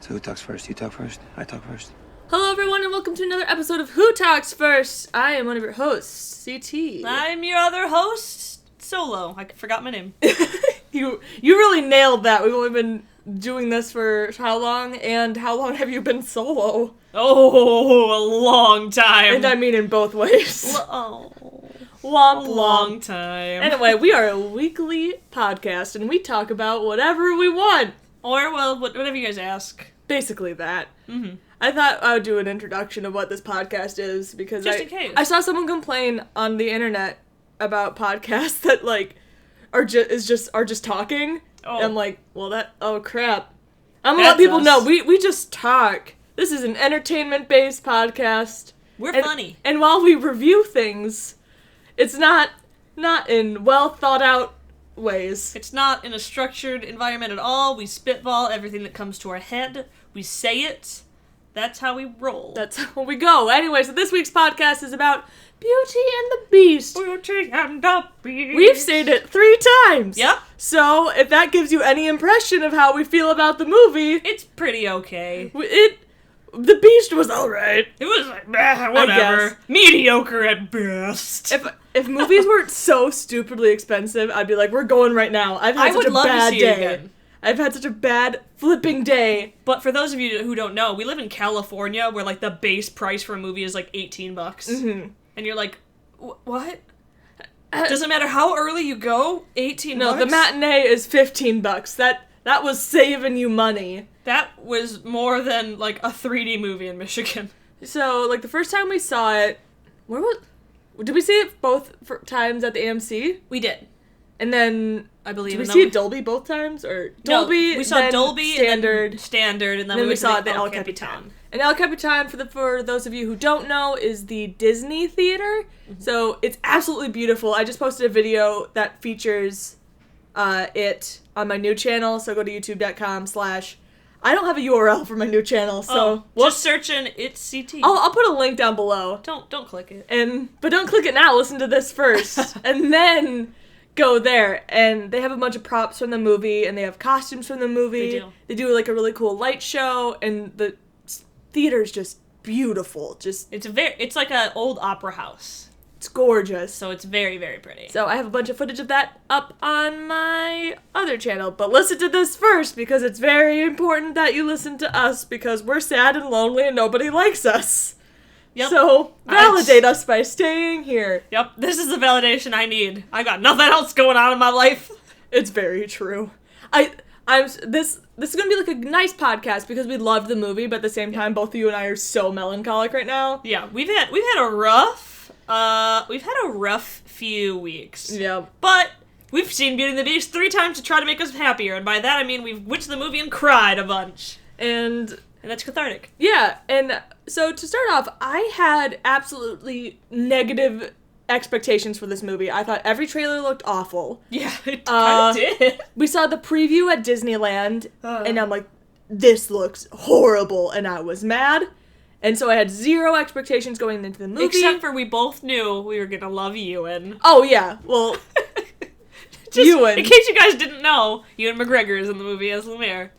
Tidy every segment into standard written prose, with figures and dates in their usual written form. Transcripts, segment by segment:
So who talks first? You talk first? I talk first? Hello everyone and welcome to another episode of Who Talks First. I am one of your hosts, CT. I'm your other host, Solo. I forgot my name. You really nailed that. We've only been doing this for how long? And how long have you been solo? Oh, a long time. And I mean in both ways. Long time. Anyway, we are a weekly podcast and we talk about whatever we want. Or, well, whatever you guys ask. Basically that. Mm-hmm. I thought I would do an introduction of what this podcast is because Just in case. I saw someone complain on the internet about podcasts that are just talking. Oh. And I'm like, well crap. I'm gonna let That's people us. know we just talk. This is an entertainment based podcast. We're And- funny. And while we review things, it's not in well thought out ways. It's not in a structured environment at all. We spitball everything that comes to our head. We say it. That's how we roll. That's how we go. Anyway, so this week's podcast is about Beauty and the Beast. Beauty and the Beast. We've said it 3 times. Yep. So, if that gives you any impression of how we feel about the movie, It's pretty okay. The Beast was alright. It was like, whatever. Mediocre at best. If movies weren't so stupidly expensive, I'd be like, we're going right now. I've had I such would a love to bad see day. it again. I've had such a bad flipping day. But for those of you who don't know, we live in California where, like, the base price for a movie is, like, $18. Mm-hmm. And you're like, what? Doesn't matter how early you go, $18? No, the matinee is $15. That was saving you money. That was more than, like, a 3D movie in Michigan. So, like, the first time we saw it, did we see it both times at the AMC? We did. And then, I believe. did we and see then it Dolby both times? Or No, Dolby, we saw then Dolby, Standard, Standard, and then then we we went saw to it at the El El Capitan. Capitan. And El Capitan, for those of you who don't know, is the Disney theater. Mm-hmm. So it's absolutely beautiful. I just posted a video that features it on my new channel. So go to youtube.com/ I don't have a URL for my new channel, so just search in It's CT. I'll put a link down below. Don't click it. But don't click it now. Listen to this first, and then go there. And they have a bunch of props from the movie, and they have costumes from the movie. They do. They do like a really cool light show, and the theater's just beautiful. It's like an old opera house, It's gorgeous. so it's very, very pretty. So I have a bunch of footage of that up on my other channel. But listen to this first, because it's very important that you listen to us, because we're sad and lonely and nobody likes us. Yep. So validate us by staying here. Yep, this is the validation I need. I got nothing else going on in my life. It's very true. This is gonna be like a nice podcast because we love the movie, but at the same time, both of you and I are so melancholic right now. Yeah, we've had a rough few weeks. Yeah. But we've seen Beauty and the Beast 3 times to try to make us happier, and by that I mean we've watched the movie and cried a bunch. And that's cathartic. yeah, and so to start off, I had absolutely negative expectations for this movie. I thought every trailer looked awful. Yeah, it kind of did. We saw the preview at Disneyland, and I'm like, this looks horrible, and I was mad. And so I had 0 expectations going into the movie. Except for we both knew we were gonna love Ewan. Oh, yeah, well, Ewan. In case you guys didn't know, Ewan McGregor is in the movie as Lumiere.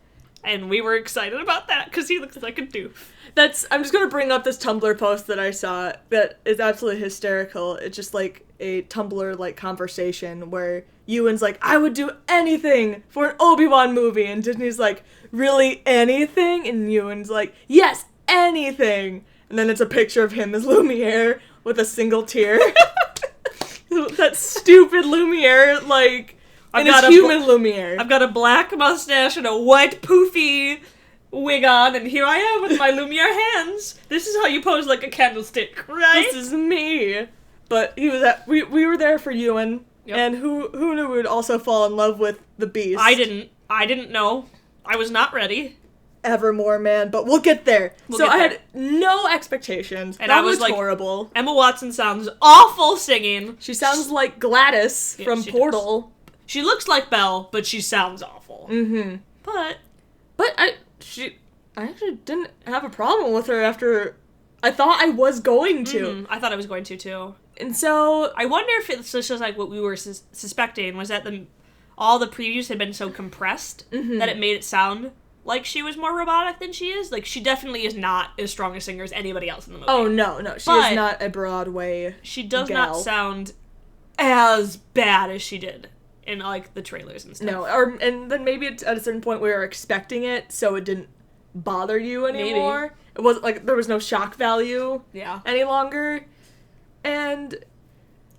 And we were excited about that, because he looks like a doof. I'm just gonna bring up this Tumblr post that I saw that is absolutely hysterical. It's just like a Tumblr like conversation where Ewan's like, I would do anything for an Obi-Wan movie, and Disney's like, really anything? And Ewan's like, yes, anything. And then it's a picture of him as Lumiere with a single tear. That stupid Lumiere, like, and it's human Lumiere. I've got a black mustache and a white poofy wig on, and here I am with my Lumiere hands. This is how you pose like a candlestick, right? This is me. But he was we were there for Ewan, yep. And who knew we would also fall in love with the Beast? I didn't know. I was not ready. Evermore, man, but we'll get there. I had no expectations. And that I was like, horrible. Emma Watson sounds awful singing. She sounds like Gladys from Portal. Does. She looks like Belle, but she sounds awful. Mm-hmm. But I actually didn't have a problem with her after I thought I was going to. Mm-hmm. I thought I was going to too. And so I wonder if it's just like what we were suspecting was that all the previews had been so compressed that it made it sound like she was more robotic than she is. Like, she definitely is not as strong a singer as anybody else in the movie. Oh, no. She But is not a Broadway she does gal. not sound as bad as she did in, like, the trailers and stuff. No, and then maybe it's at a certain point we were expecting it, so it didn't bother you anymore. Maybe. It wasn't like there was no shock value Yeah. any longer. And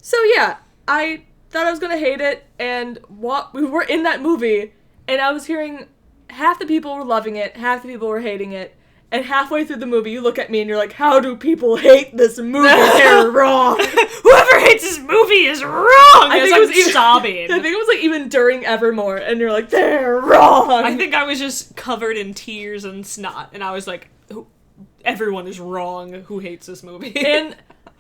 so yeah, I thought I was gonna hate it, and we were in that movie, and I was hearing half the people were loving it, half the people were hating it, and halfway through the movie you look at me and you're like, how do people hate this movie? They're wrong. Whoever hates this movie is wrong! I think I'm it was even sobbing. I think it was like even during Evermore, and you're like, they're wrong. I think I was just covered in tears and snot, and I was like, everyone is wrong who hates this movie. And,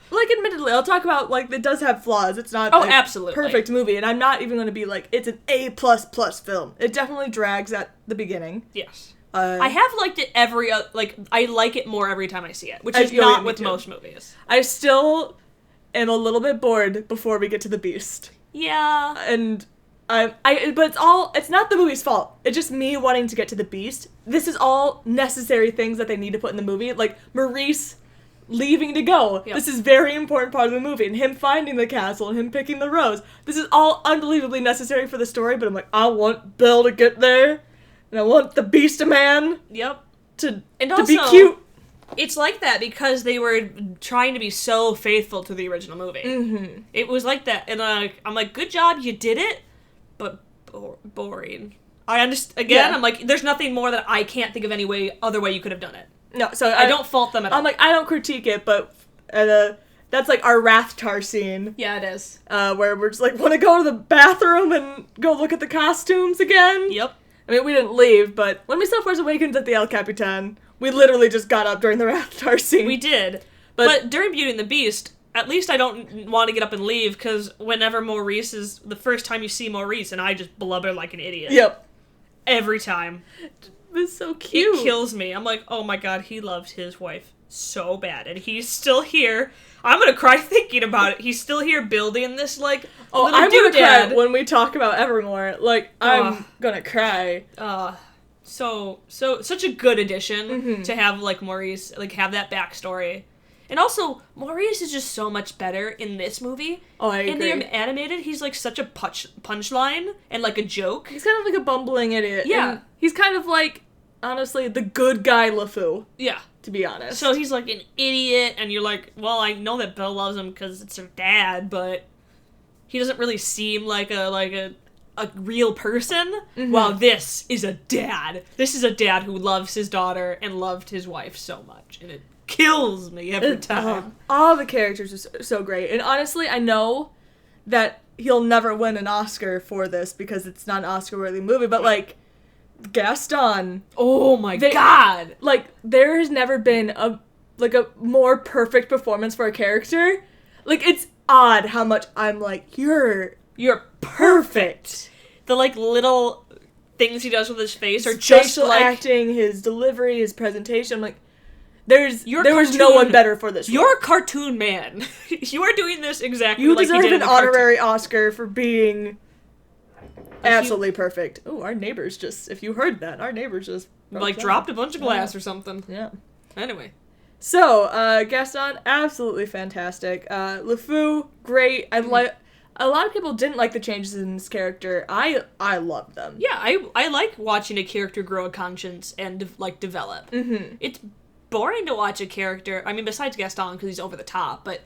like, admittedly, I'll talk about, like, it does have flaws. It's not, like, absolutely. perfect movie, and I'm not even going to be like, it's an A++ film. It definitely drags at the beginning. Yes. I I have liked it I like it more every time I see it, which I is feel not you, with too. most movies. I still am a little bit bored before we get to the Beast. Yeah. And but it's not the movie's fault. It's just me wanting to get to the Beast. This is all necessary things that they need to put in the movie. Like, Maurice leaving to go. Yep. This is very important part of the movie. And him finding the castle and him picking the rose. This is all unbelievably necessary for the story, but I'm like, I want Bill to get there. And I want the Beast-a-Man Yep. to And be also, cute. It's like that because they were trying to be so faithful to the original movie. Mm-hmm. It was like that, and I'm like, good job, you did it, but boring. I understand. Again, Yeah. I'm like, there's nothing more that I can't think of any other way you could have done it. No, so I don't fault them at all. I'm like, I don't critique it, but that's like our Rathtar scene. Yeah, it is. Where we're just like, want to go to the bathroom and go look at the costumes again? Yep. I mean, we didn't leave, but when we saw Force Awakens at the El Capitan, we literally just got up during the Rathtar scene. We did. But during Beauty and the Beast, at least I don't want to get up and leave, because whenever Maurice is, the first time you see Maurice, and I just blubber like an idiot. Yep. Every time. It's so cute. It kills me. I'm like, oh my god, he loved his wife so bad, and he's still here. I'm gonna cry thinking about it. He's still here building this, like, little I'm gonna cry doodad. when we talk about Evermore. Like, I'm gonna cry. Such a good addition Mm-hmm. to have, like, Maurice, like, have that backstory. And also, Maurice is just so much better in this movie. Oh, I agree. In the animated, he's, like, such a punchline and, like, a joke. He's kind of like a bumbling idiot. Yeah. And he's kind of like, honestly, the good guy LeFou, Yeah. to be honest. So he's, like, an idiot, and you're like, well, I know that Bill loves him because it's her dad, but he doesn't really seem like a real person. Mm-hmm. While this is a dad. This is a dad who loves his daughter and loved his wife so much, and it kills me every time. All the characters are so great. And honestly, I know that he'll never win an Oscar for this because it's not an Oscar-worthy movie, but, like, Gaston... Oh my god! Like, there has never been a more perfect performance for a character. Like, it's odd how much I'm like, you're perfect. The, like, little things he does with his face are His just facial like... acting, his delivery, his presentation. I'm like, there was no cartoon- one better for this role. You're a cartoon man. You are doing this exactly You like deserve you did an in the cartoon. honorary Oscar for being absolutely perfect. Oh, our neighbors just, if you heard that, our neighbors just... Like, dropped a bunch of glass or something. Yeah. Anyway. So, Gaston, absolutely fantastic. LeFou, great. A lot of people didn't like the changes in his character. I love them. Yeah, I like watching a character grow a conscience and, like, develop. Mm-hmm. It's boring to watch a character, I mean, besides Gaston, because he's over the top, but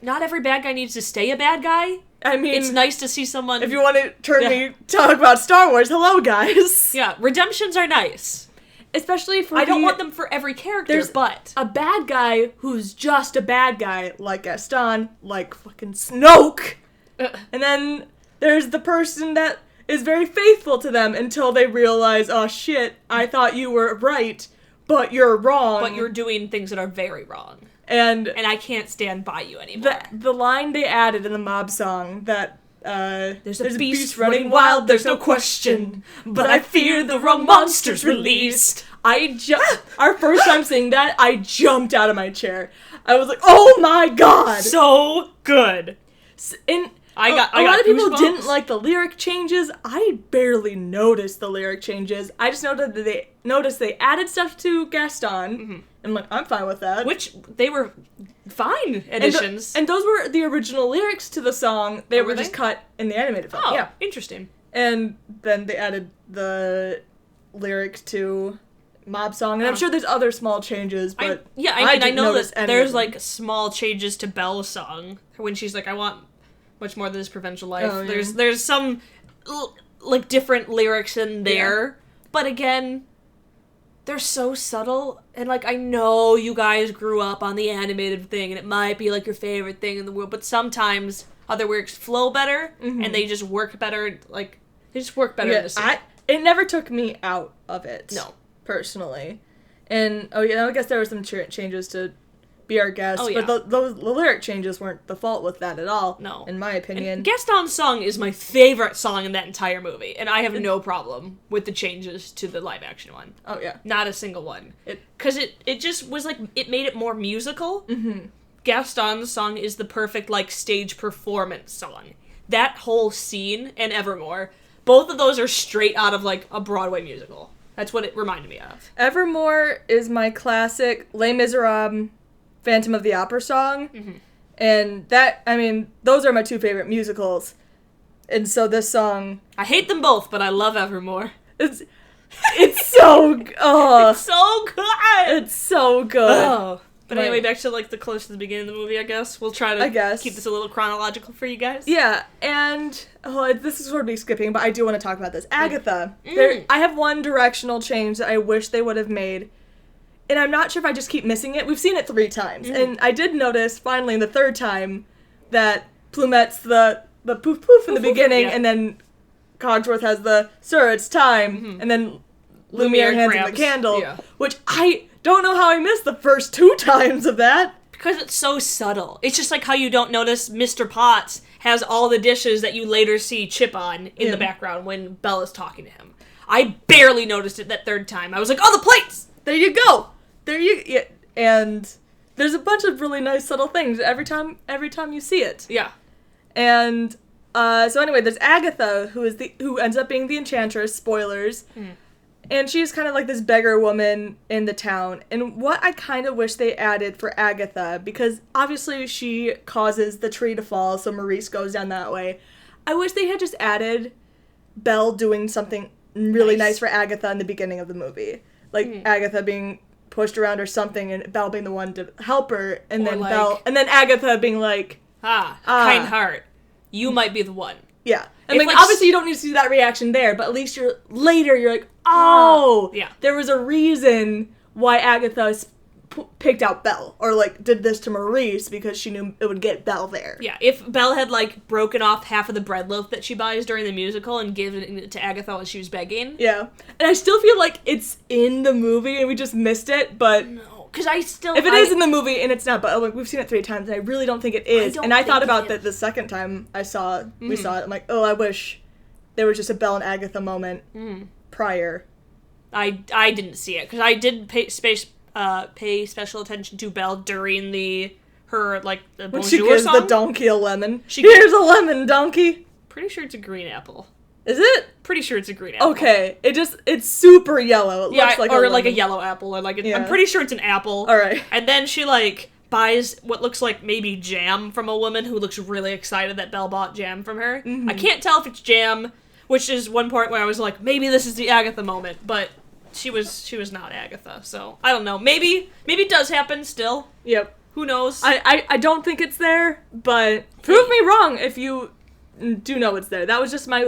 not every bad guy needs to stay a bad guy. I mean... It's nice to see someone... If you want to turn me talk about Star Wars, hello, guys. Yeah, redemptions are nice. Especially for I don't want them for every character, but... a bad guy who's just a bad guy, like Gaston, like fucking Snoke. And then there's the person that is very faithful to them until they realize, oh shit, I thought you were right, but you're wrong. But you're doing things that are very wrong. And I can't stand by you anymore. the line they added in the mob song that There's a beast running wild, there's no question, but I fear the wrong monster's released. Our first time singing that, I jumped out of my chair. I was like, oh my god! So good. And I got a lot of people goosebumps. didn't like the lyric changes. I barely noticed the lyric changes. I just noticed they added stuff to Gaston. I'm like, I'm fine with that. Which, they were fine additions. And those were the original lyrics to the song. They were just cut in the animated film. Oh, Yeah. interesting. And then they added the lyrics to Mob Song. And I'm sure there's other small changes, but I didn't know notice that any there's, of them. like, small changes to Belle's song. When she's like, I want much more than this provincial life. Oh, yeah. There's some, like, different lyrics in there. Yeah. But again, they're so subtle. And, like, I know you guys grew up on the animated thing, and it might be, like, your favorite thing in the world. But sometimes other lyrics flow better, and they just work better, like, they just work better in the scene. It never took me out of it. No. Personally. And, I guess there were some changes to Be Our Guest, Oh, yeah. but the lyric changes weren't the fault with that at all, No. in my opinion. And Gaston's song is my favorite song in that entire movie, and I have no problem with the changes to the live-action one. Oh, yeah. Not a single one. Because it just was, like, it made it more musical. Mm-hmm. Gaston's song is the perfect, like, stage performance song. That whole scene and Evermore, both of those are straight out of, like, a Broadway musical. That's what it reminded me of. Evermore is my classic Les Miserables Phantom of the Opera song. Mm-hmm. And that, those are my two favorite musicals. And so this song... I hate them both, but I love Evermore. It's so... Oh, it's so good! It's so good. Oh. But anyway, back to, like, the close to the beginning of the movie, I guess. We'll try to keep this a little chronological for you guys. Yeah, and this is sort of me skipping, but I do want to talk about this. Agatha. I have one directional change that I wish they would have made, and I'm not sure if I just keep missing it. We've seen it 3 times, and I did notice, finally, in the 3rd time, that Plumette's the poof poof in the beginning, and then Cogsworth has the, sir, it's time, and then Lumiere hands him the candle, which I don't know how I missed the first 2 times of that. Because it's so subtle. It's just like how you don't notice Mr. Potts has all the dishes that you later see Chip on in the background when Bella's talking to him. I barely noticed it that 3rd time. I was like, oh, the plates! There you go! And there's a bunch of really nice subtle things every time you see it. Yeah. And, so anyway, there's Agatha, who ends up being the Enchantress, spoilers. And she's kind of like this beggar woman in the town. And what I kind of wish they added for Agatha, because obviously she causes the tree to fall, so Maurice goes down that way. I wish they had just added Belle doing something really nice for Agatha in the beginning of the movie. Like Agatha being pushed around or something, and Belle being the one to help her, and then Agatha being like, kind heart, you might be the one. Yeah. And obviously you don't need to see that reaction there, but at least you're like, oh, there was a reason why Agatha picked out Belle, or, like, did this to Maurice, because she knew it would get Belle there. Yeah, if Belle had, like, broken off half of the bread loaf that she buys during the musical and given it to Agatha when she was begging. Yeah. And I still feel like it's in the movie and we just missed it, but... No. Because If it is in the movie, and it's not, but like, we've seen it 3 times, and I really don't think it is. And I thought about that the second time we saw it. I'm like, oh, I wish there was just a Belle and Agatha moment prior. I didn't see it, because I did pay special attention to Belle during the Bonjour when she gives song. The donkey a lemon. Here's a lemon, donkey. Pretty sure it's a green apple. Is it? Pretty sure it's a green apple. Okay, it's super yellow. It looks like a yellow apple, or like I'm pretty sure it's an apple. All right. And then she buys what looks like maybe jam from a woman who looks really excited that Belle bought jam from her. I can't tell if it's jam, which is one part where I was like, maybe this is the Agatha moment, but she was not Agatha, so I don't know. Maybe it does happen still. Yep. Who knows? I don't think it's there, but prove me wrong if you do know it's there. That was just my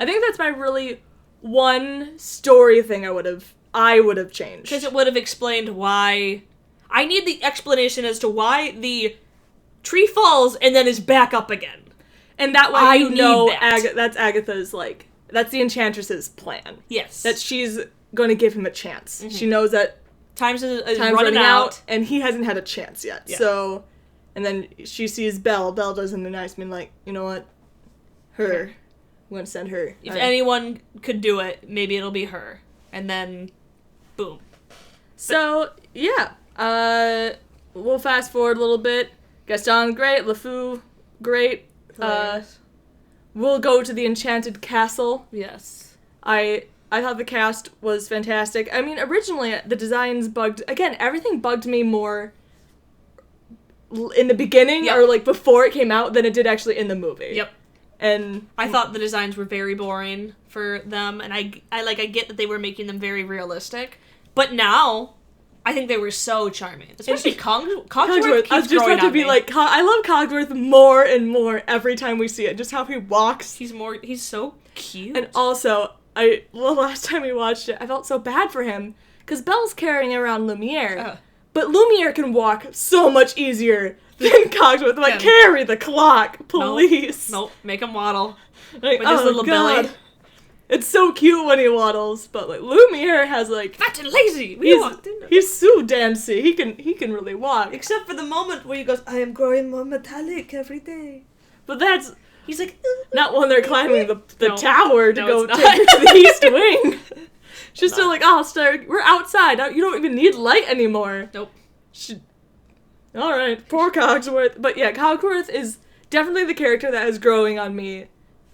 I think that's my really one story thing I would have changed. Because it would have explained why. I need the explanation as to why the tree falls and then is back up again. And that way that's Agatha's, that's the Enchantress's plan. Yes. That she's going to give him a chance. She knows that time's running out. And he hasn't had a chance yet. Yeah. So, and then she sees Belle. Belle does him the nice, being like, you know what? Her. I'm going to send her. If anyone could do it, maybe it'll be her. And then, boom. So, yeah. We'll fast forward a little bit. Gaston, great. LeFou, great. Hilarious. We'll go to the Enchanted Castle. Yes. I thought the cast was fantastic. I mean, originally the designs bugged. Again, everything bugged me more in the beginning or like before it came out than it did actually in the movie. Yep. And I thought the designs were very boring for them, and I get that they were making them very realistic, but now I think they were so charming, especially Cogsworth. I was just about to be like, I love Cogsworth more and more every time we see it. Just how he walks. He's so cute. And also, the last time we watched it, I felt so bad for him because Belle's carrying around Lumiere, but Lumiere can walk so much easier than Cogsworth. Like, carry the clock, please. Nope. Make him waddle like, with his little belly. It's so cute when he waddles, but like Lumiere has like fat and lazy. He's Sue Dancy. He can really walk. Except for the moment where he goes, I am growing more metallic every day. But he's like not when they're climbing the tower to go it's take her to the East Wing. She's still like, Star, we're outside. You don't even need light anymore. Nope. All right, poor Cogsworth. But yeah, Cogsworth is definitely the character that is growing on me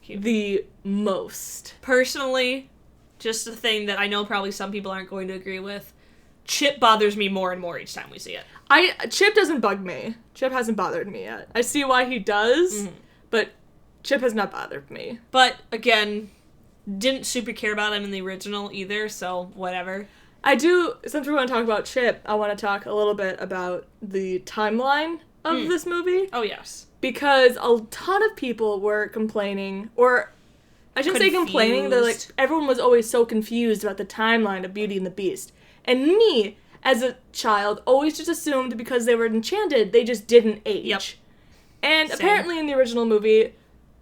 the most. Personally, just a thing that I know probably some people aren't going to agree with, Chip bothers me more and more each time we see it. Chip doesn't bug me. Chip hasn't bothered me yet. I see why he does, but Chip has not bothered me. But, again, didn't super care about him in the original either, so whatever. I do, since we want to talk about Chip, I want to talk a little bit about the timeline of this movie. Oh, yes. Because a ton of people were complaining, or I shouldn't say complaining, they're like, everyone was always so confused about the timeline of Beauty and the Beast. And me, as a child, always just assumed because they were enchanted, they just didn't age. Yep. And apparently in the original movie,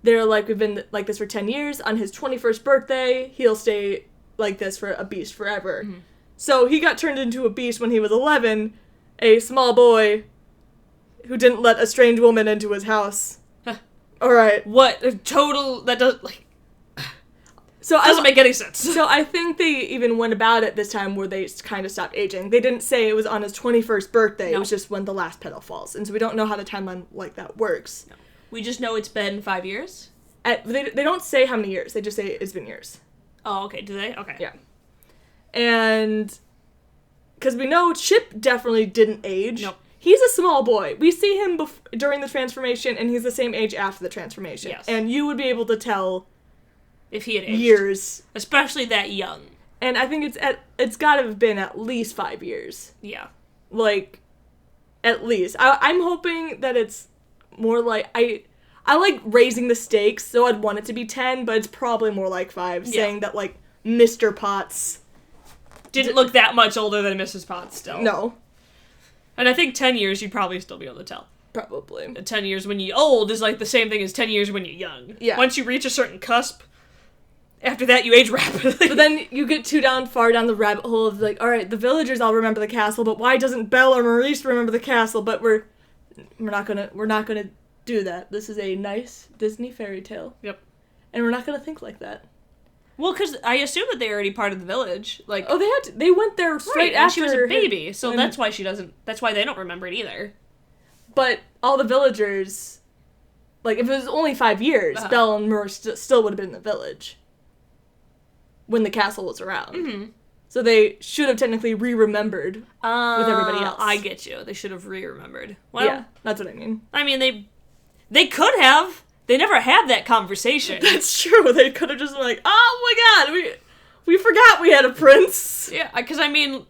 they're like, we've been like this for 10 years. On his 21st birthday, he'll stay like this for a beast forever. Mm-hmm. So he got turned into a beast when he was 11, a small boy who didn't let a strange woman into his house. All right. What? That does, like... So doesn't make any sense. So I think they even went about it this time where they kind of stopped aging. They didn't say it was on his 21st birthday. No. It was just when the last petal falls. And so we don't know how the timeline like that works. No. We just know it's been 5 years? They don't say how many years. They just say it's been years. Oh, okay. Do they? Okay. Yeah. And... because we know Chip definitely didn't age. Nope. He's a small boy. We see him during the transformation, and he's the same age after the transformation. Yes. And you would be able to tell... if he had aged. Years. Especially that young. And I think it's got to have been at least 5 years. Yeah. Like, at least. I'm hoping that it's more like... I like raising the stakes, so I'd want it to be 10, but it's probably more like 5, saying that, like, Mr. Potts... didn't look that much older than Mrs. Potts still. No. And I think 10 years you'd probably still be able to tell. Probably. 10 years when you're old is like the same thing as 10 years when you're young. Yeah. Once you reach a certain cusp, after that you age rapidly. But then you get far down the rabbit hole of like, all right, the villagers all remember the castle, but why doesn't Belle or Maurice remember the castle? But we're not gonna do that. This is a nice Disney fairy tale. Yep. And we're not gonna think like that. Well, because I assume that they're already part of the village. Like, oh, they went there straight after she was a baby, so that's why they don't remember it either. But all the villagers, like, if it was only 5 years, Belle and Maurice still would have been in the village when the castle was around. Mm-hmm. So they should have technically re-remembered with everybody else. I get you. They should have re-remembered. Well, yeah, that's what I mean. I mean, they could have. They never had that conversation. That's true. They could have just been like, oh my god, we forgot we had a prince. Yeah, because, I mean,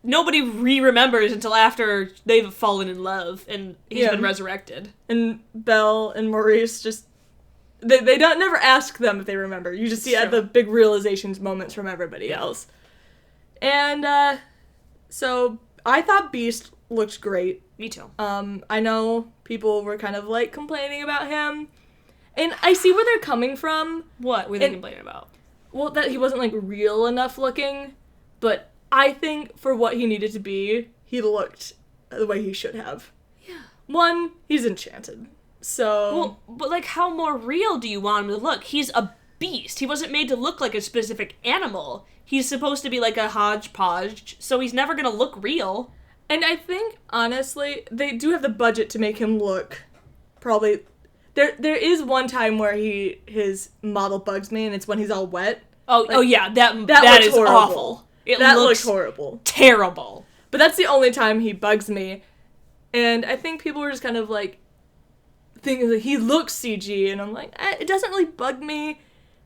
nobody re-remembers until after they've fallen in love and he's been resurrected. And Belle and Maurice just... They don't never ask them if they remember. You just see at the big realizations moments from everybody else. And, so, I thought Beast looked great. Me too. I know people were kind of, like, complaining about him. And I see where they're coming from. What were they complaining about? Well, that he wasn't, like, real enough looking. But I think for what he needed to be, he looked the way he should have. Yeah. One, he's enchanted. So... well, but, like, how more real do you want him to look? He's a beast. He wasn't made to look like a specific animal. He's supposed to be, like, a hodgepodge, so he's never gonna look real. And I think, honestly, they do have the budget to make him look probably... There is one time where his model bugs me, and it's when he's all wet. Oh yeah, that looks is horrible. awful. That looks looks horrible. terrible. But that's the only time he bugs me. And I think people were just kind of like thinking that he looks CG, and I'm like, it doesn't really bug me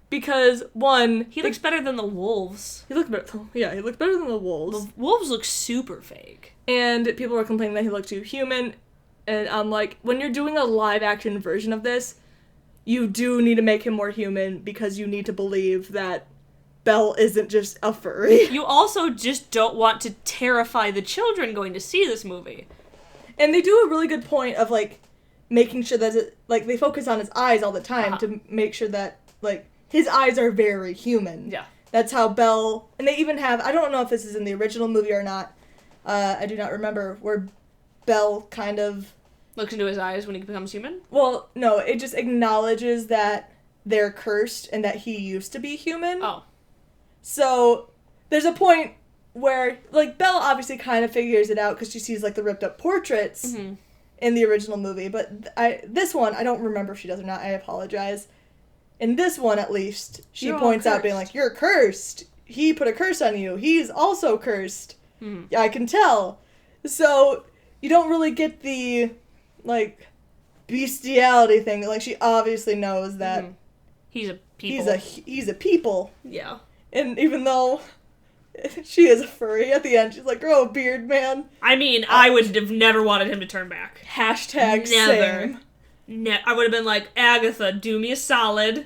because one, He looks better than the wolves. he looked better. Yeah, he looked better than the wolves. The wolves look super fake. And people were complaining that he looked too human. And I'm like, when you're doing a live action version of this, you do need to make him more human because you need to believe that Belle isn't just a furry. You also just don't want to terrify the children going to see this movie. And they do a really good point of, like, making sure that, they focus on his eyes all the time to make sure that, like, his eyes are very human. Yeah. That's how Belle, and they even have, I don't know if this is in the original movie or not, I do not remember, where Belle kind of... Looks into his eyes when he becomes human? Well, no, it just acknowledges that they're cursed and that he used to be human. Oh. So, there's a point where, like, Belle obviously kind of figures it out because she sees, like, the ripped up portraits in the original movie. But this one, I don't remember if she does or not. I apologize. In this one, at least, she points out being like, you're cursed. He put a curse on you. He's also cursed. I can tell. So, you don't really get the, like, bestiality thing. Like, she obviously knows that he's a people. He's a people. Yeah. And even though she is a furry, at the end she's like, grow a beard, man. I mean, I would have never wanted him to turn back. Hashtag Never. same. I would have been like, Agatha, do me a solid.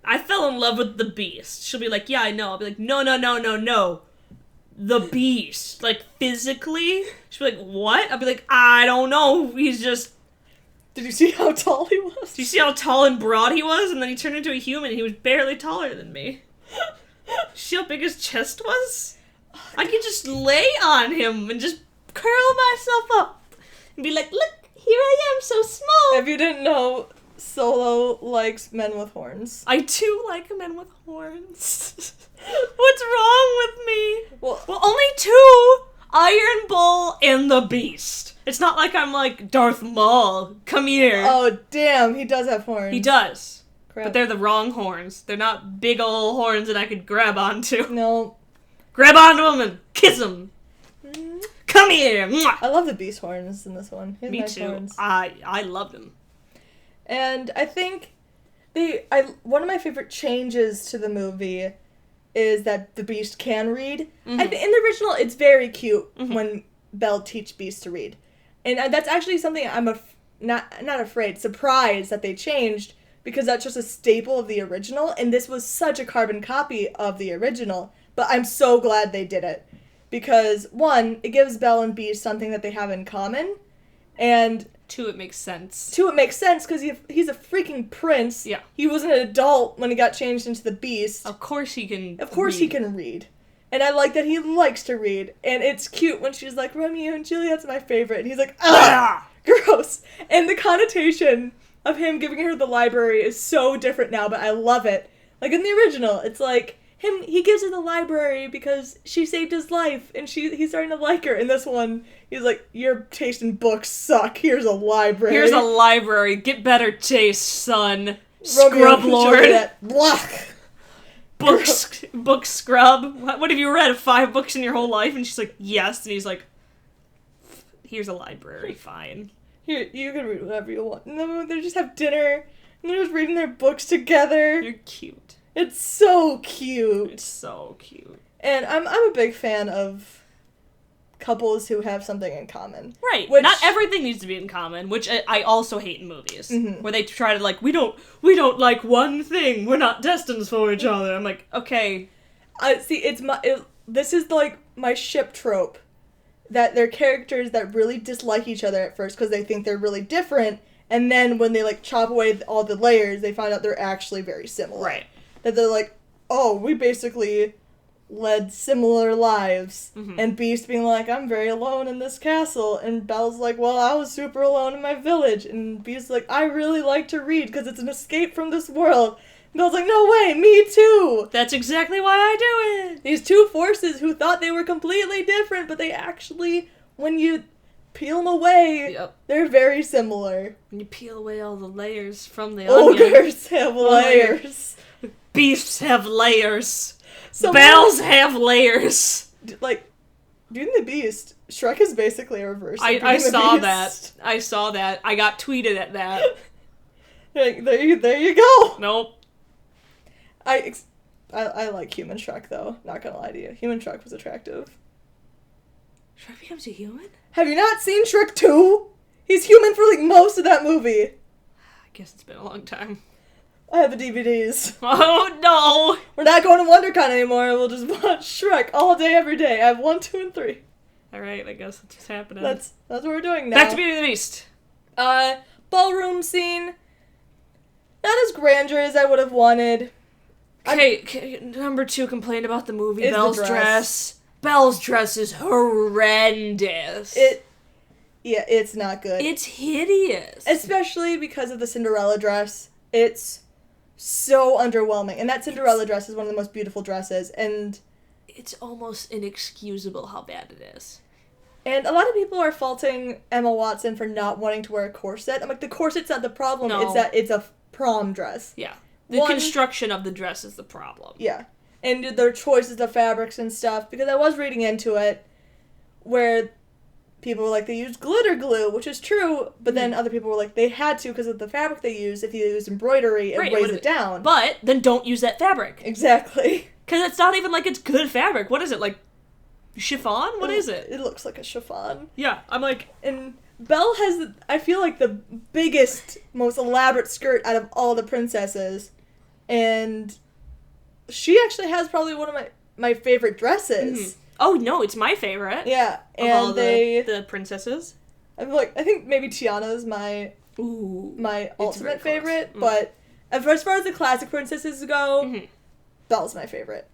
I fell in love with the Beast. She'll be like, yeah, I know. I'll be like, no. The Beast. Like, physically? She'll be like, what? I'll be like, I don't know. He's just... Did you see how tall he was? Do you see how tall and broad he was? And then he turned into a human and he was barely taller than me. See how big his chest was? I could just lay on him and just curl myself up and be like, look, here I am, so small. If you didn't know, Solo likes men with horns. I do like men with horns. What's wrong with me? Well, only two. Iron Bull and the Beast. It's not like I'm like, Darth Maul, come here. Oh, damn, he does have horns. He does. Crap. But they're the wrong horns. They're not big ol' horns that I could grab onto. No. Grab onto them and kiss them. Come here. Mwah. I love the Beast horns in this one. He has Me nice too. horns. I loved him. And I think one of my favorite changes to the movie is that the Beast can read. In the original, it's very cute when Belle teaches Beast to read. And that's actually something I'm not afraid, surprised that they changed, because that's just a staple of the original, and this was such a carbon copy of the original. But I'm so glad they did it. Because, one, it gives Belle and Beast something that they have in common, and... Two, it makes sense. because he's a freaking prince. Yeah. He was an adult when he got changed into the Beast. Of course he can He can read. And I like that he likes to read. And it's cute when she's like, Romeo and Juliet's my favorite. And he's like, ah, gross. And the connotation of him giving her the library is so different now, but I love it. Like in the original, it's like, he gives her the library because she saved his life, and he's starting to like her. In this one, he's like, your taste in books suck. Here's a library. Here's a library. Get better taste, son. Romeo Scrub lord. Book scrub. What have you read? 5 books in your whole life? And she's like, yes. And he's like, here's a library. Fine. Here, you can read whatever you want. And then they just have dinner, and they're just reading their books together. You're cute. It's so cute. It's so cute. And I'm a big fan of couples who have something in common. Right. Which, not everything needs to be in common, which I also hate in movies. Where they try to like, we don't like one thing. We're not destined for each other. I'm like, okay. This is like my ship trope. That they're characters that really dislike each other at first because they think they're really different. And then when they like chop away all the layers, they find out they're actually very similar. Right. That they're like, oh, we basically led similar lives. And Beast being like, I'm very alone in this castle. And Belle's like, well, I was super alone in my village. And Beast's like, I really like to read because it's an escape from this world. And Belle's like, no way, me too. That's exactly why I do it. These two forces who thought they were completely different, but they actually, when you peel them away, Yep. they're very similar. When you peel away all the layers from the onion. Ogres have layers. Beasts have layers. So Bells have layers. like, Beauty and the Beast, Shrek is basically a reverse. I saw that. I saw that. I got tweeted at that. Like, there you go. Nope. I like human Shrek, though. Not gonna lie to you. Human Shrek was attractive. Shrek becomes a human? Have you not seen Shrek 2? He's human for, like, most of that movie. I guess it's been a long time. I have the DVDs. Oh, no! We're not going to WonderCon anymore. We'll just watch Shrek all day, every day. I have 1, 2, and 3. Alright, I guess that's what's happening. That's what we're doing now. Back to Beauty and the Beast. Ballroom scene. Not as grandeur as I would have wanted. Okay, number 2 complaint about the movie. Is the Belle's dress. dress. Belle's dress is horrendous. It's not good. It's hideous. Especially because of the Cinderella dress. It's so underwhelming. And that Cinderella dress is one of the most beautiful dresses. And it's almost inexcusable how bad it is. a lot of people are faulting Emma Watson for not wanting to wear a corset. I'm like, the corset's not the problem. No. It's that it's a prom dress. Yeah. The construction of the dress is the problem. Yeah. And their choices of fabrics and stuff. Because I was reading into it where people were like, they used glitter glue, which is true. But then other people were like, they had to because of the fabric they used. If you use embroidery, it weighs it down. But then don't use that fabric. Exactly. Because it's not even like it's good fabric. What is it, like chiffon? What is it? It looks like a chiffon. Yeah, I'm like... And Belle has, I feel like, the biggest, most elaborate skirt out of all the princesses. And she actually has probably one of my favorite dresses. Mm-hmm. Oh, no, it's my favorite. Yeah, of and all the princesses. I think maybe Tiana's my ultimate favorite, but as far as the classic princesses go, Belle's my favorite.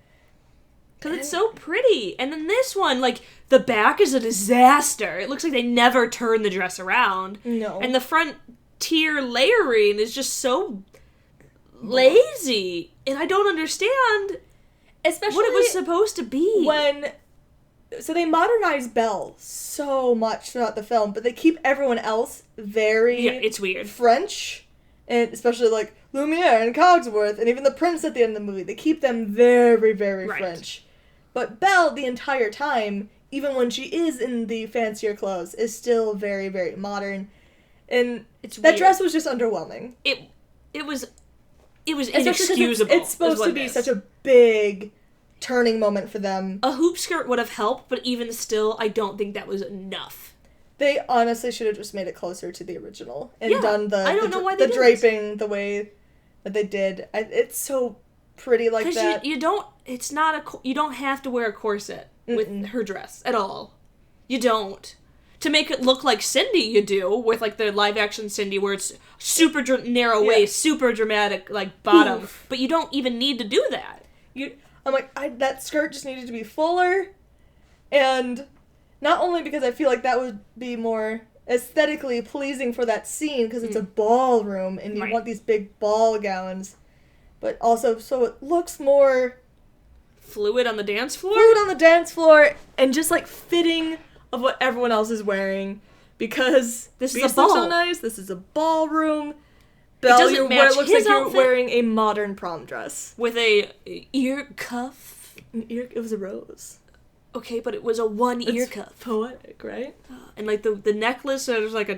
Because it's so pretty. And then this one, like, the back is a disaster. It looks like they never turn the dress around. No. And the front tier layering is just so lazy. And I don't understand Especially what it was supposed to be. So they modernize Belle so much throughout the film, but they keep everyone else very it's weird. French, and especially like Lumiere and Cogsworth, and even the prince at the end of the movie. They keep them very, very French. But Belle, the entire time, even when she is in the fancier clothes, is still very, very modern. And It's that weird. dress was just underwhelming. It was Especially 'cause inexcusable. It's supposed to be such a big turning moment for them. A hoop skirt would have helped, but even still, I don't think that was enough. They honestly should have just made it closer to the original and done I don't know why they the didn't. draping the way that they did. It's so pretty like that. Because you don't. It's not you don't have to wear a corset with her dress at all. You don't. To make it look like Cindy, you do with like the live action Cindy, where it's super narrow waist, super dramatic like bottom. Oof. But you don't even need to do that. I'm like, that skirt just needed to be fuller, and not only because I feel like that would be more aesthetically pleasing for that scene because it's a ballroom and you want these big ball gowns, but also so it looks more Fluid on the dance floor. fluid on the dance floor and just like fitting of what everyone else is wearing, because This is Beast a ball. looks so nice. This is a ballroom. Belle, doesn't match it looks his like you're outfit. wearing a modern prom dress. With a ear cuff. It was a rose. Okay, but it was a one ear It's cuff. poetic, right? And like the necklace, there's like a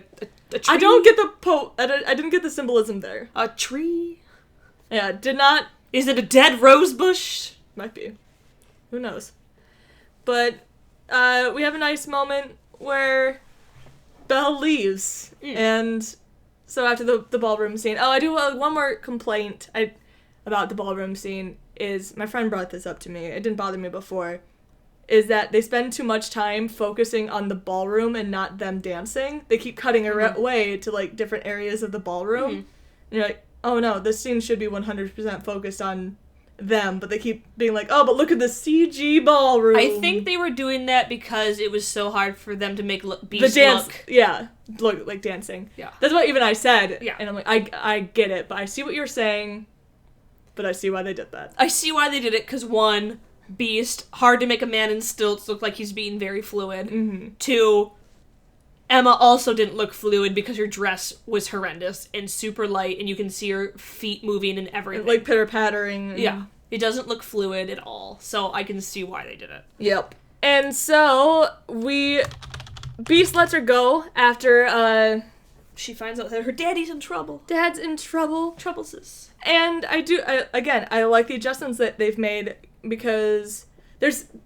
tree. I don't get the I didn't get the symbolism there. A tree? Yeah, did not. Is it a dead rose bush? Might be. Who knows? But we have a nice moment where Belle leaves, and so after the ballroom scene. Oh, I do one more complaint about the ballroom scene. Is my friend brought this up to me. It didn't bother me before. Is that they spend too much time focusing on the ballroom and not them dancing. They keep cutting away to like different areas of the ballroom. And you're like, oh no, this scene should be 100% focused on them, but they keep being like, oh, but look at the CG ballroom. I think they were doing that because it was so hard for them to make Beast the dance, look. yeah, look like dancing. Yeah. That's what even I said. Yeah. And I'm like, I get it, but I see what you're saying, but I see why they did that. I see why they did it, because one, Beast, hard to make a man in stilts look like he's being very fluid. 2, Emma also didn't look fluid because her dress was horrendous and super light, and you can see her feet moving and everything. Like pitter-pattering. Yeah. It doesn't look fluid at all, so I can see why they did it. Yep. And so, Beast lets her go after, She finds out that her daddy's in trouble. Dad's in trouble. Troubles us. And I like the adjustments that they've made because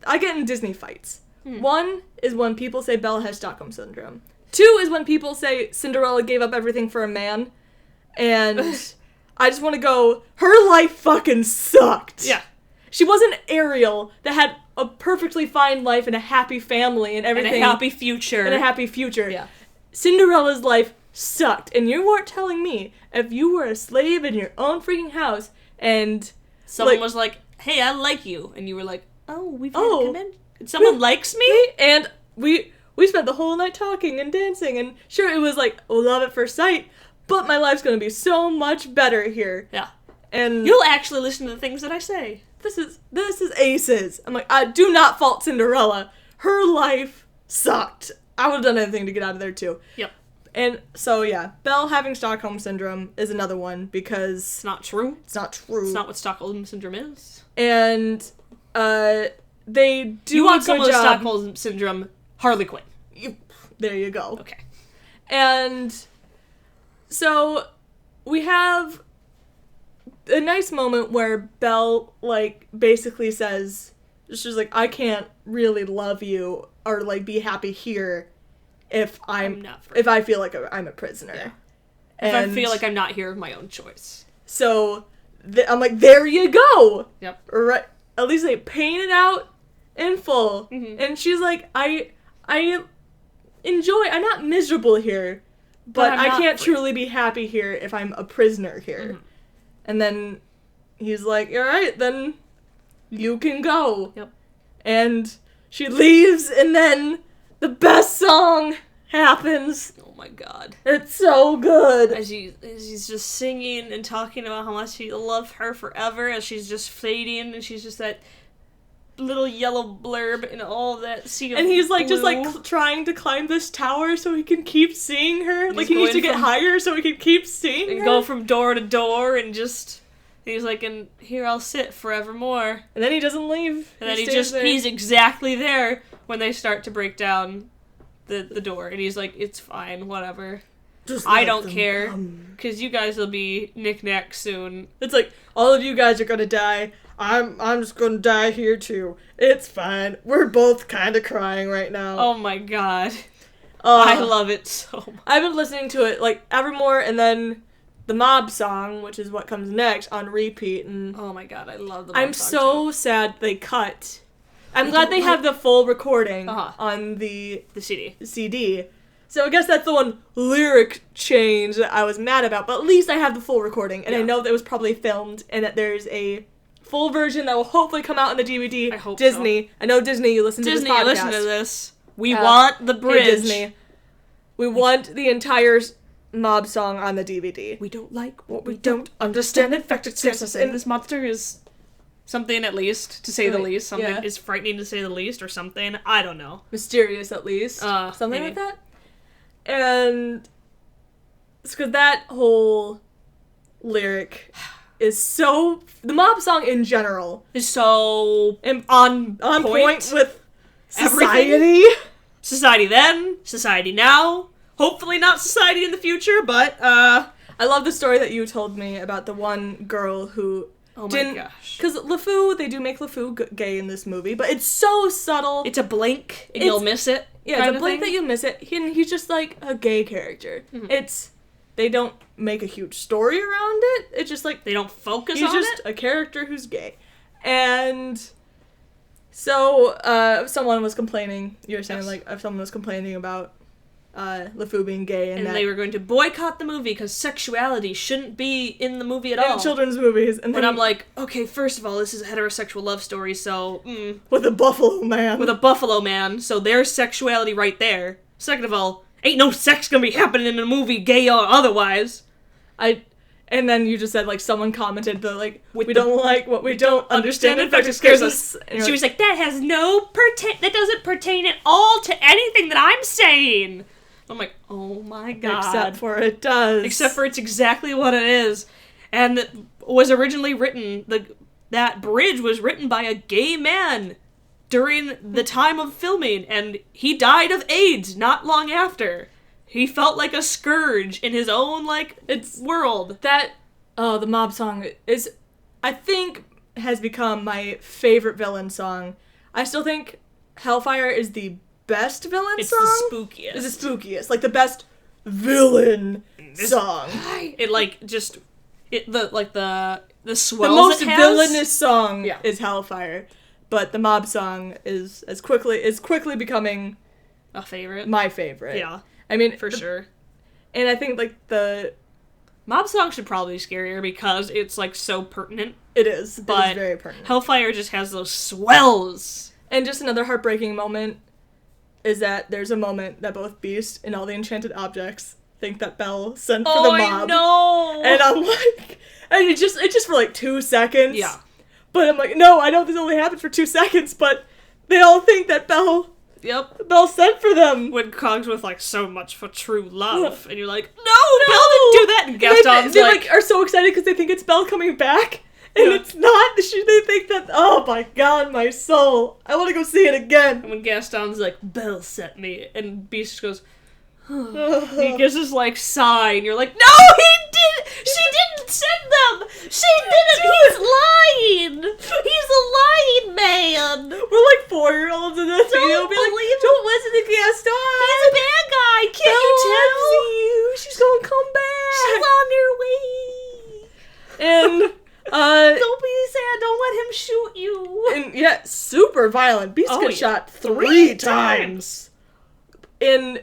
I get in Disney fights. One is when people say Belle has Stockholm Syndrome. Two is when people say Cinderella gave up everything for a man. And I just want to go, her life fucking sucked. Yeah. She wasn't Ariel that had a perfectly fine life and a happy family and everything. And a happy future. Yeah. Cinderella's life sucked. And you weren't telling me if you were a slave in your own freaking house and someone was like, hey, I like you. And you were like, oh, we've had a convention. Someone likes me? And we spent the whole night talking and dancing. And sure, it was like love at first sight. But my life's going to be so much better here. Yeah. And you'll actually listen to the things that I say. This is aces. I'm like, I do not fault Cinderella. Her life sucked. I would have done anything to get out of there too. Yep. And so yeah, Belle having Stockholm Syndrome is another one because it's not true. It's not true. It's not what Stockholm Syndrome is. And they do you want a good someone with job. Stockholm Syndrome, Harley Quinn. There you go. Okay. And so we have a nice moment where Belle, like, basically says, she's like, I can't really love you or, like, be happy here if if I feel like I'm a prisoner. Yeah. And if I feel like I'm not here of my own choice. So, I'm like, there you go! Yep. Right. At least they paint it out in full. Mm-hmm. And she's like, I'm not miserable here, but I can't truly be happy here if I'm a prisoner here. Mm-hmm. And then he's like, all right, then you can go. Yep. And she leaves, and then the best song happens. Oh my god. It's so good. As he's just singing and talking about how much he loves her forever, as she's just fading, and she's just that little yellow blurb and all that sea of and he's like blue. just like trying to climb this tower so he can keep seeing her. Like he needs to get higher so he can keep seeing her. And go from door to door and just he's like, and here I'll sit forevermore. And then he doesn't leave. And then he's exactly there when they start to break down the door. And he's like, it's fine, whatever. I don't care, because you guys will be knick-knack soon. It's like, all of you guys are gonna die. I'm just gonna die here too. It's fine. We're both kind of crying right now. Oh my god. I love it so much. I've been listening to it, like, Evermore and then the Mob song, which is what comes next, on repeat. And oh my god, I love the Mob I'm song so too. sad they cut. I'm glad they have the full recording on the CD. So I guess that's the one lyric change that I was mad about, but at least I have the full recording, and I know that it was probably filmed, and that there's a full version that will hopefully come out on the DVD. I hope Disney. So. I know Disney, you listen to this podcast. Listen to this. We want the bridge. Hey, Disney. We want the entire Mob song on the DVD. We don't like what we don't understand. In fact, it scares us. And this monster is something, at least, to say the least. Something is frightening, to say the least, or something. I don't know. Mysterious, at least. Something maybe. like that. And it's because that whole lyric is so... The Mob song in general is so on point with society. Everything. Society then, society now. Hopefully not society in the future, but I love the story that you told me about the one girl who didn't... gosh. Because LeFou, they do make LeFou gay in this movie, but it's so subtle. It's a blink, and you'll miss it. Yeah, it's a blink that you miss it. He's just like a gay character. Mm-hmm. They don't make a huge story around it. It's just like... They don't focus on it. He's just a character who's gay. And so, if someone was complaining, you were saying, like, if someone was complaining about LeFou being gay and that... they were going to boycott the movie because sexuality shouldn't be in the movie at all. In children's movies. And I'm like, okay, first of all, this is a heterosexual love story, so... With a buffalo man. With a buffalo man, so there's sexuality right there. Second of all, ain't no sex gonna be happening in a movie, gay or otherwise. And then you just said, like, someone commented that, like, we don't like what we don't understand. In fact, it scares us. And she was like, that has that doesn't pertain at all to anything that I'm saying. I'm like, oh my god. Except for it does. Except for it's exactly what it is. And it was originally written, that bridge was written by a gay man during the time of filming, and he died of AIDS not long after. He felt like a scourge in his own, world. The mob song is, I think, has become my favorite villain song. I still think Hellfire is the best villain song. It's the spookiest. It's the spookiest. Like, the best villain song. It, the swells The most it has. villainous song Yeah. is Hellfire. But the mob song is quickly becoming A favorite. my favorite. Yeah, I mean, for sure. And I think, the... Mob song should probably be scarier because it's, so pertinent. It is. It But is very pertinent. Hellfire just has those swells. And just another heartbreaking moment is that there's a moment that both Beast and all the enchanted objects think that Belle sent for the mob. I know! And I'm like... And it's just for, 2 seconds. Yeah. But I'm like, no, I know this only happened for 2 seconds, but they all think that Belle sent for them. When Cogsworth, so much for true love. And you're like, no, No! Belle didn't do that! And Gaston's they are so excited because they think it's Belle coming back. And Yeah. it's not. They think that, oh my god, my soul. I want to go see it again. and when Gaston's like, Belle sent me. And Beast goes, he gives this, sigh. And you're like, no, he did! She didn't send them! She didn't! He's lying! He's a lying man! We're 4-year-olds in this video. Be believe like, don't listen to Gaston. He's a bad guy! Can't you tell? You. She's gonna come back. She's on her way! And, Don't be sad, don't let him shoot you! and yeah, super violent. Beast gets shot 3 times. In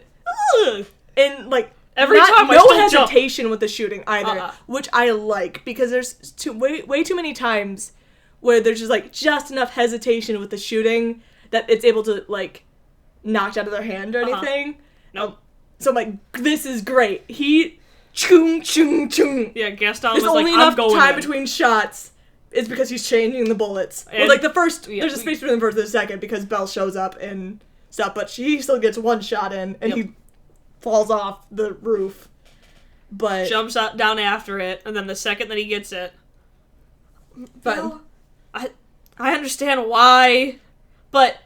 Every time I no still jump. hesitation with the shooting either, which I like because there's way too many times where there's just enough hesitation with the shooting that it's able to knocked out of their hand or anything. Nope. So I'm like, this is great. He chung chung chung. Yeah, Gaston There's was only I'm enough going time in. between shots. It's because he's changing the bullets. And- There's a we- space between the first and the second because Belle shows up and stuff, but she still gets one shot in, and he falls off the roof. But Jumps out, down after it, and then the second that he gets it, But I understand why, but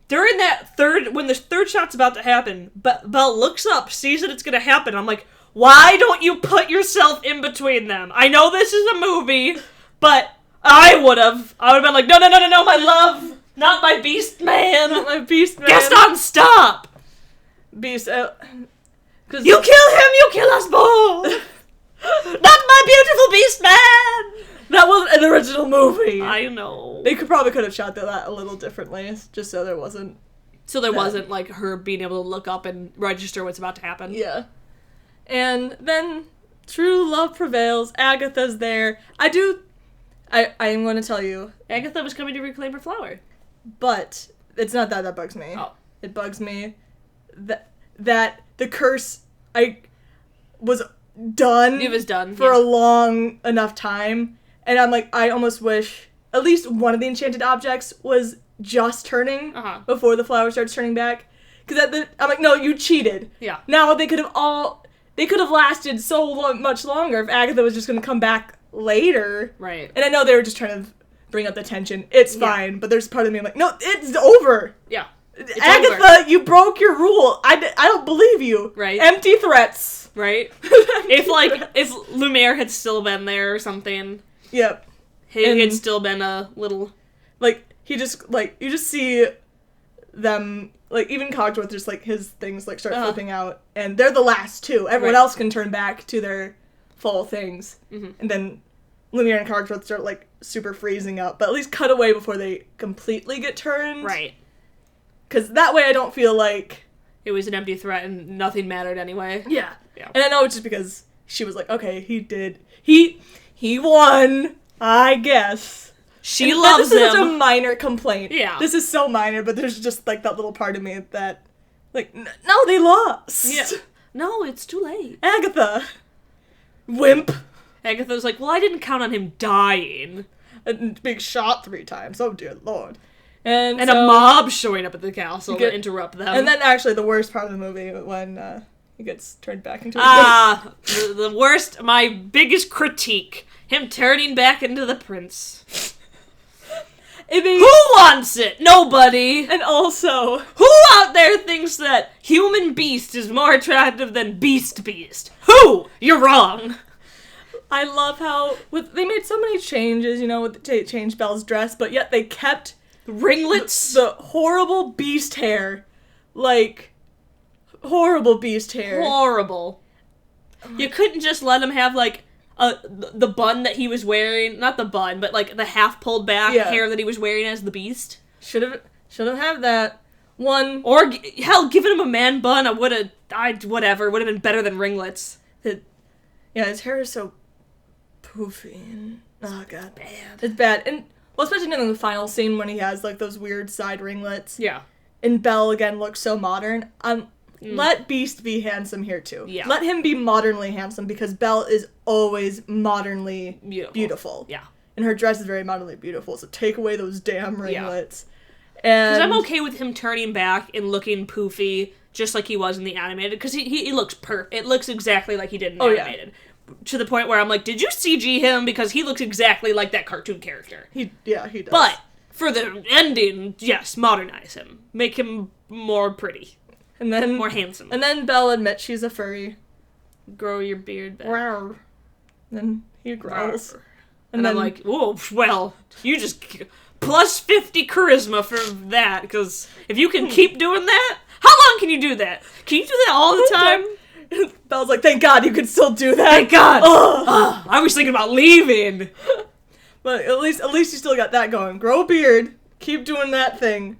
during that when the third shot's about to happen, Belle looks up, sees that it's gonna happen. I'm like, why don't you put yourself in between them? I know this is a movie, but I would have been like, no, my love, not my beast man. not my Beast man. Gaston, stop! Beast. You kill him, you kill us both! Not my beautiful beast man! That wasn't an original movie. I know. They probably could have shot that a little differently, just so there wasn't. So there wasn't, her being able to look up and register what's about to happen. Yeah. And then true love prevails. Agatha's there. I am going to tell you, Agatha was coming to reclaim her flower. but it's not that bugs me. Oh. It bugs me that the curse was done. It was done. For a long enough time, and I'm like, I almost wish at least one of the enchanted objects was just turning before the flower starts turning back. Because I'm like, no, you cheated. Yeah. Now they could have lasted so much longer if Agatha was just going to come back later. Right. And I know they were just trying to bring up the tension. It's fine, but there's part of me like, no, it's over. Yeah. It's Agatha, over. you broke your rule. I don't believe you. Right. Empty threats. Right? if Lumiere had still been there or something, Yep. he had still been a little... You just see them, even Cogsworth, just, his things, start flipping out, and they're the last two. Everyone else can turn back to their full things. Mm-hmm. And then Lumiere and Cogsworth start, super freezing up, but at least cut away before they completely get turned. Right. Because that way I don't feel like... It was an empty threat and nothing mattered anyway. Yeah. Yeah. And I know it's just because she was like, okay, he did. He won, I guess. She And loves this is such a him. minor complaint. Yeah. This is so minor, but there's just, that little part of me that, no, they lost. Yeah. No, it's too late. Agatha. Wimp. Agatha's like, well, I didn't count on him dying. And being shot 3 times. Oh, dear Lord. And A so- mob showing up at the castle to interrupt them. And then, actually, the worst part of the movie, when He gets turned back into a the worst, my biggest critique. Him turning back into the prince. Who wants it? Nobody. And also, who out there thinks that human beast is more attractive than beast? Who? You're wrong. I love how they made so many changes, to change Belle's dress, but yet they kept ringlets, the horrible beast hair, horrible beast hair. Horrible. You couldn't just let him have the bun that he was wearing, not the bun, but the half pulled back hair that he was wearing as the beast. Should have had that one. Or hell, giving him a man bun, would have been better than ringlets. His hair is so poofy and oh god, bad. It's bad, and especially in the final scene when he has those weird side ringlets. Yeah. And Belle again looks so modern. Let Beast be handsome here too. Yeah. Let him be modernly handsome because Belle is always modernly beautiful. Yeah. And her dress is very modernly beautiful. So take away those damn ringlets. Yeah. Because I'm okay with him turning back and looking poofy, just like he was in the animated. Because he looks perfect. It looks exactly like he did in the animated. Yeah. To the point where I'm like, did you CG him? Because he looks exactly like that cartoon character. He does. But for the ending, yes, modernize him. Make him more pretty. And then more handsome. And then Belle admits she's a furry. Grow your beard back. Rawr. Then he growls. Rawr. And then I'm like, oh, well, you just plus 50 charisma for that, because if you can keep doing that, how long can you do that? Can you do that all the time? Belle's like, thank God you can still do that. Thank God. I was thinking about leaving. But at least you still got that going. Grow a beard. Keep doing that thing.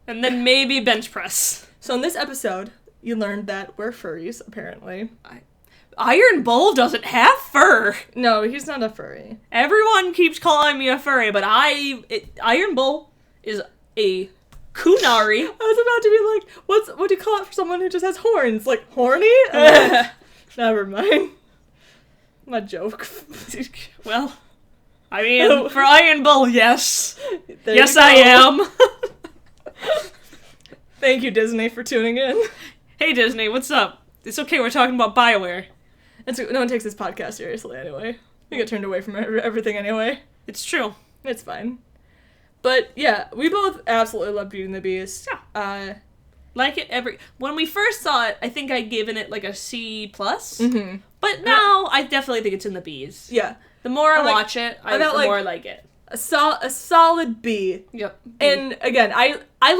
And then maybe bench press. So in this episode, you learned that we're furries, apparently. Iron Bull doesn't have fur. No, he's not a furry. Everyone keeps calling me a furry, but Iron Bull is a kunari. I was about to be like, what do you call it for someone who just has horns? Like, horny? Never mind. My joke. Well, I mean, for Iron Bull, yes. Yes, I am. Thank you, Disney, for tuning in. Hey, Disney, what's up? It's okay, we're talking about BioWare. No one takes this podcast seriously anyway. We get turned away from everything anyway. It's true. It's fine. But yeah, we both absolutely love Beauty and the Beast. Yeah. Like it when we first saw it, I think I'd given it a C+. Mm-hmm. But now I definitely think it's in the B's. Yeah. The more I watch it, the more I like it. A solid B. Yep. B. And again, I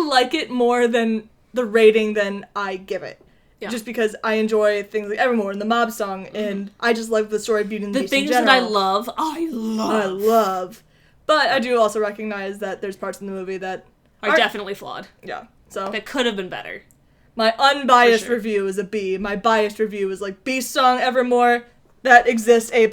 like it more than the rating than I give it. Yeah. Just because I enjoy things like Evermore and the Mob Song, and I just love the story of Beauty and the Beast in general. The things that I love. But I do also recognize that there's parts in the movie that are definitely flawed. Yeah. So that could have been better. My unbiased review is a B. My biased review is Beast Song, Evermore, that exists, A++.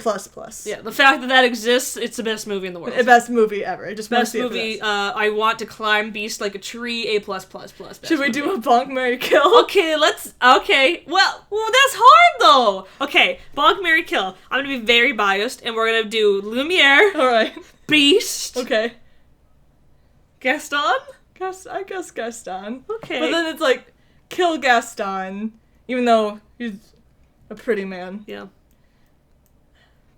Yeah, the fact that exists, it's the best movie in the world. The best movie ever. I just best movie. I want to climb Beast like a tree. A++. Should we do a Bonk, Marry, Kill? Okay, Okay. Well, that's hard though. Okay, Bonk, Marry, Kill. I'm gonna be very biased, and we're gonna do Lumiere. All right. Beast. Okay. Gaston. I guess Gaston. Okay. But then it's kill Gaston, even though he's a pretty man. Yeah.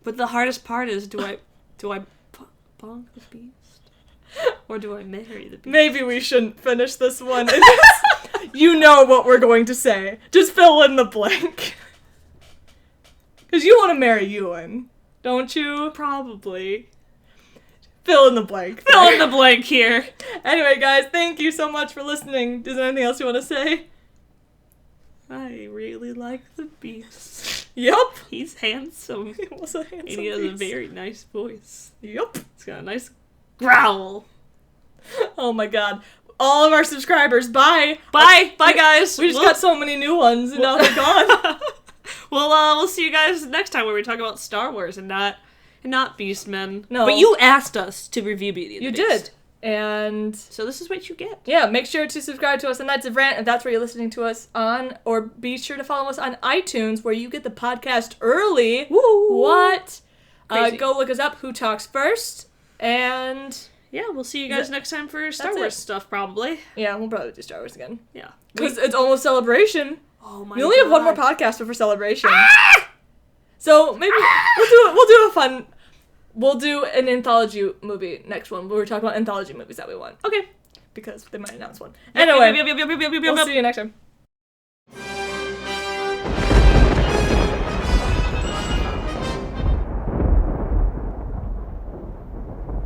But the hardest part is, do I bonk the beast? Or do I marry the beast? Maybe we shouldn't finish this one. You know what we're going to say. Just fill in the blank. Because you want to marry Ewan, don't you? Probably. Fill in the blank. Fill in the blank here. Anyway, guys, thank you so much for listening. Is there anything else you want to say? I really like the beast. Yup. He's handsome. He was a handsome And he has beast. a very nice voice. Yup. He's got a nice growl. Oh my god. All of our subscribers, bye. Bye, guys. We just got so many new ones, and now they're gone. We'll see you guys next time where we talk about Star Wars and not Beastmen. No. But you asked us to review Beauty and the Beast. You did. And so this is what you get. Yeah, make sure to subscribe to us on Nights of Rant if that's where you're listening to us on, or be sure to follow us on iTunes where you get the podcast early. Woo! What? Crazy. Go look us up, Who Talks First, and yeah, we'll see you guys next time for Star Wars stuff, probably. Yeah, we'll probably do Star Wars again. Yeah. Because it's almost Celebration. Oh my We only have one more God. podcast before Celebration. So maybe we'll do an anthology movie next one. We're talking about anthology movies that we want. Okay. Because they might announce one. Yep, Anyway, yep, yep, yep, yep, yep, yep, yep, we'll yep. see you next time.